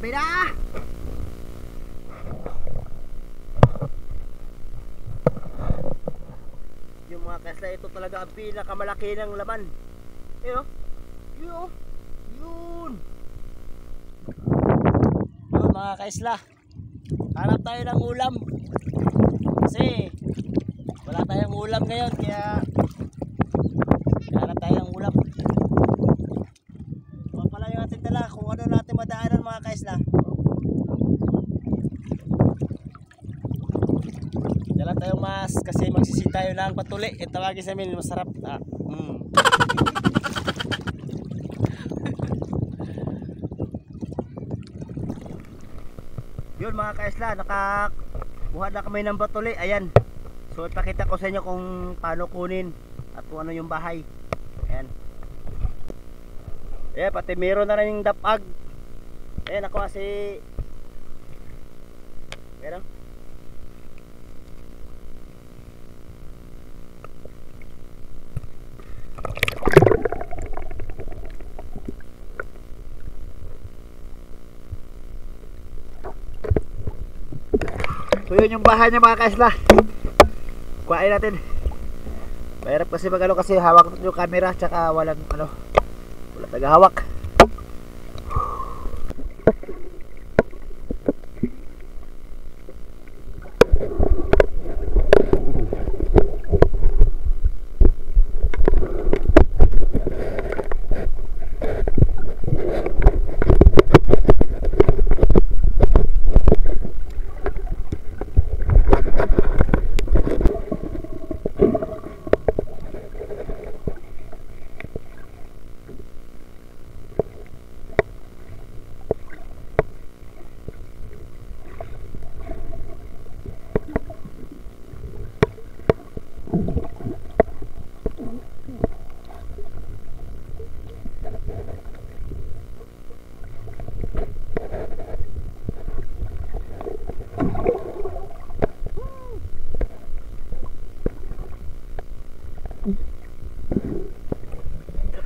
Grabe na! Yung mga kaisla, ito talaga ang pinakamalaki ng laman. Yun, yun, yun. Yun mga kaisla, hanap tayo ng ulam. Kasi wala tayong ulam ngayon, kaya hanap tayo ng ulam. Pala yung ating dala kung ano natin madaanan mga kaisla. Dala tayong mas kasi magsisi tayo ng patuli. Ito tawagin sa amin masarap. Yun mga kaisla, nakakuha na kami ng patuli. Ayan. So ipakita ko sa inyo kung paano kunin at kung ano yung bahay. Ayan. Eh, pati meron na rin yung dapag. Eh, nakuha si... Meron? So yun yung bahay niya mga kaisla. Kuhain natin. Mahirap kasi magano kasi hawak yung camera tsaka walang ano, wala tagahawak.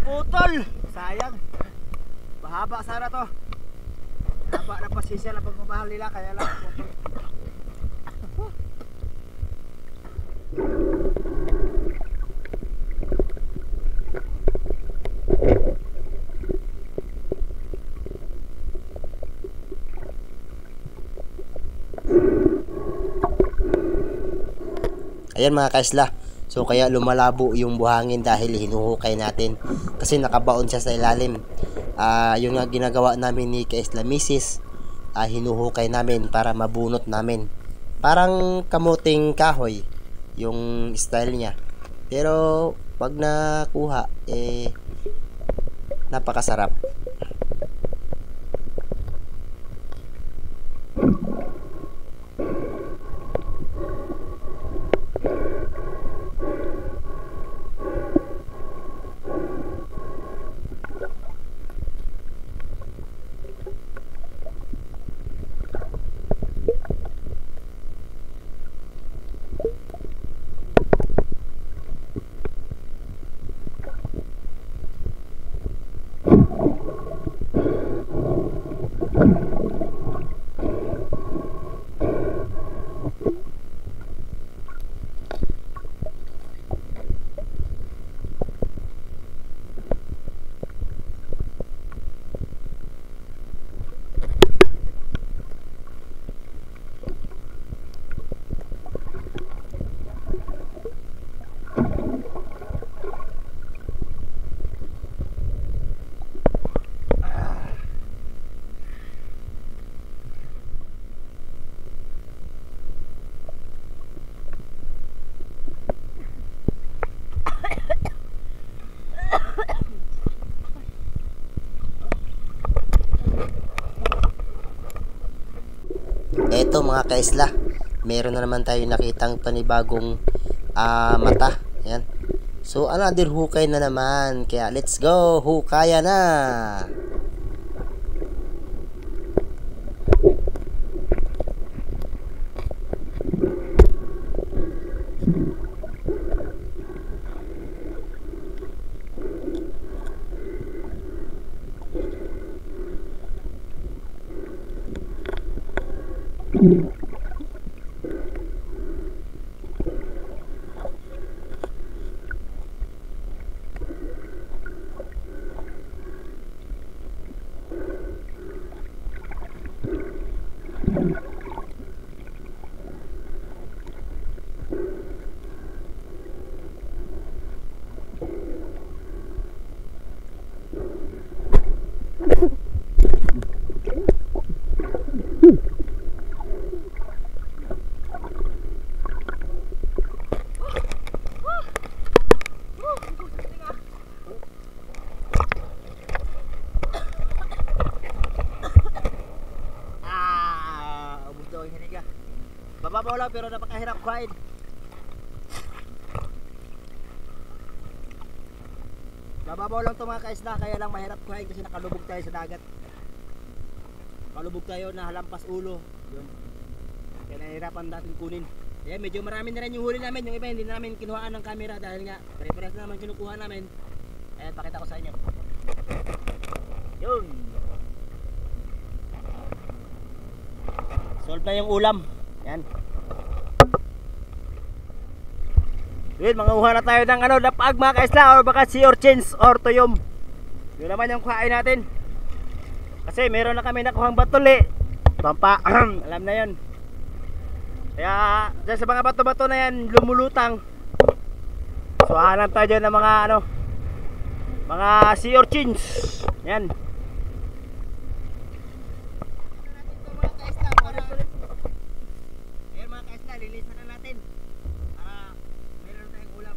Putol! Sayang. Mahaba sana to. Haba na pasisya na pagmamahal nila kaya lang putol. Ayan mga kaisla. So kaya lumalabo yung buhangin dahil hinuhukay natin kasi nakabaon siya sa ilalim. Yung nga ginagawa namin ni Kaisla Misis, hinuhukay namin para mabunot namin. Parang kamuting kahoy yung style niya. Pero pag nakuha napakasarap. Eto mga kaisla, meron na naman tayo nakitang panibagong mata. Ayan. So another hukay na naman. Kaya let's go, hukaya na. Ubus daw yung hiniga. Bababaw lang pero napakahirap kuhain. Bababaw lang ito mga kaisla, kaya lang mahirap kuhain kasi nakalubog tayo sa dagat. Nakalubog tayo na halampas ulo. Yun. Kaya nahihirapan natin kunin. Kaya medyo marami na rin yung huli namin. Yung iba hindi na namin kinuhaan ng camera dahil nga pare-pares na naman kinukuha namin. Ayan, pakita ko sa inyo. Yun. Solve na yung ulam. Yan. Yun, manguha na tayo ng dapag mga kaisla, or baka sea urchins or tuyom. Yun naman yung kuhain natin. Kasi meron na kami nakuhang batuli. Pampa, alam na yun. Kaya dyan sa mga bato-bato na yan lumulutang. So hanap tayo dyan ng mga mga sea urchins. Yan. Ayan mga kaisla, lilisan na natin para meron tayong ulam.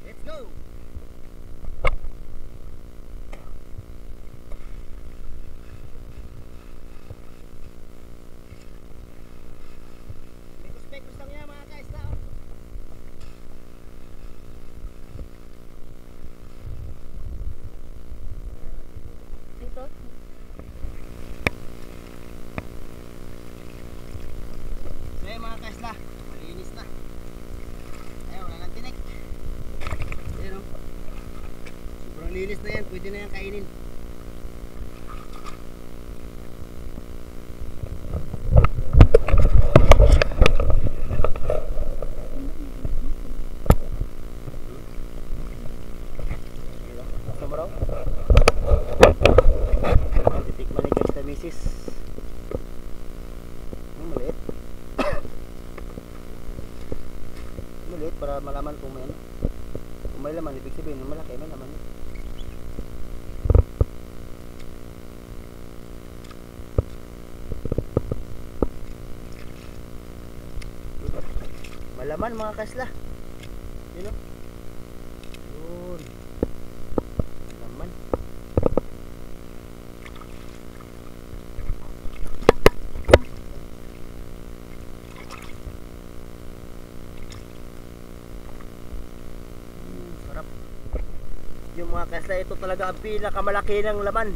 Let's go! Spekos lang yan mga kaisla. Dito. So yun mga kaisla, malinis na. Ayun, wala nang tinik. Ayun o. Sobrang linis na yan, pwede na yan kainin. Titikman ni guys na misis. Maliit. Maliit para malaman kung may laman. Ibig sabihin yung malaki may laman. Malaman mga kasla. Yun o. Yun. Malaman. Sarap. Yung mga kasla, ito talaga ang pinakamalaki ng laman.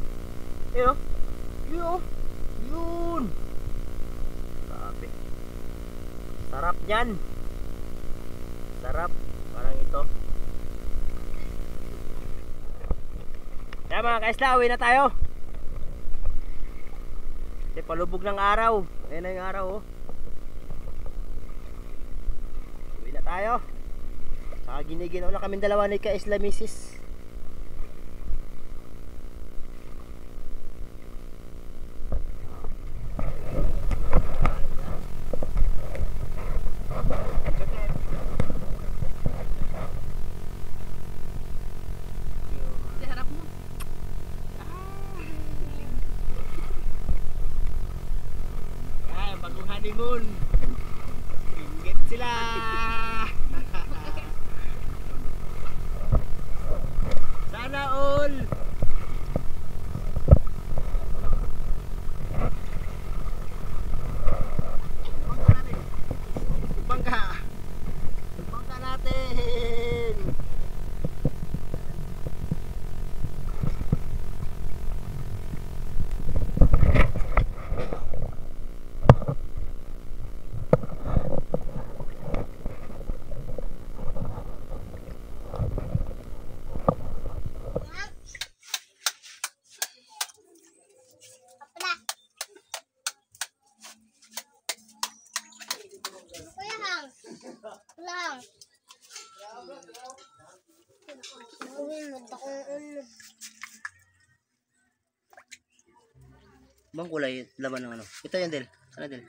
Yun o. Yun o. Yun. Sabi. Sarap yan. Sarap. Parang ito. Kaya mga kaisla, uwi na tayo. Kasi palubog ng araw. Ayan na yung araw oh. Uwi na tayo. Saka giniginaw na kami dalawa ni kaisla misis. Bagong honeymoon. Inggit sila. Sana all. Bangka. Bangka natin. lang. Gawin mo akong ulo. Bang kulay laman ng ano? Ito yan, Del. Ano, Del?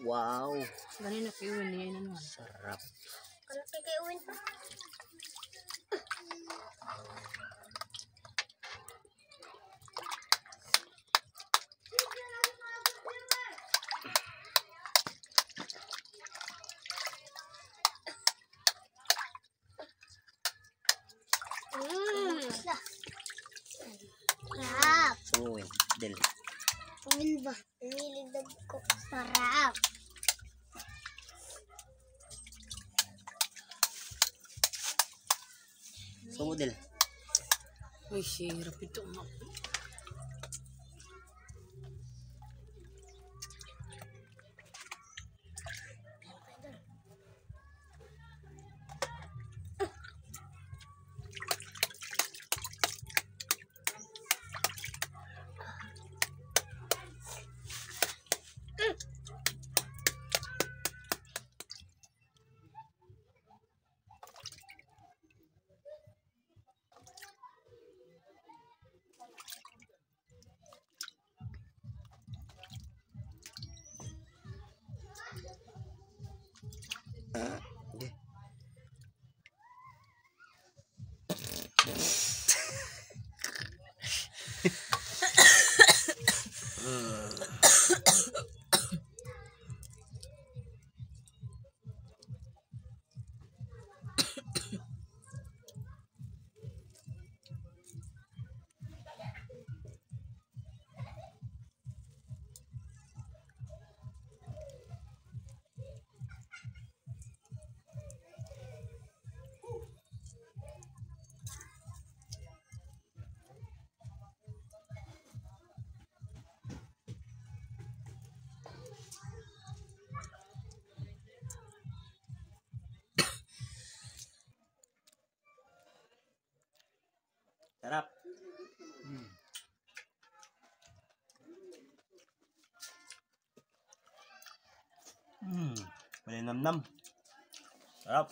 Wow. Ganun na kiwin niya yun naman. Sarap. Ano kikaiwin pa? Sarap. Oo, Del. Uwin ba? Nilidag ko. Sarap. So, Del. Uy, sirap ito. Okay. Sarap. Malinamnam. Sarap.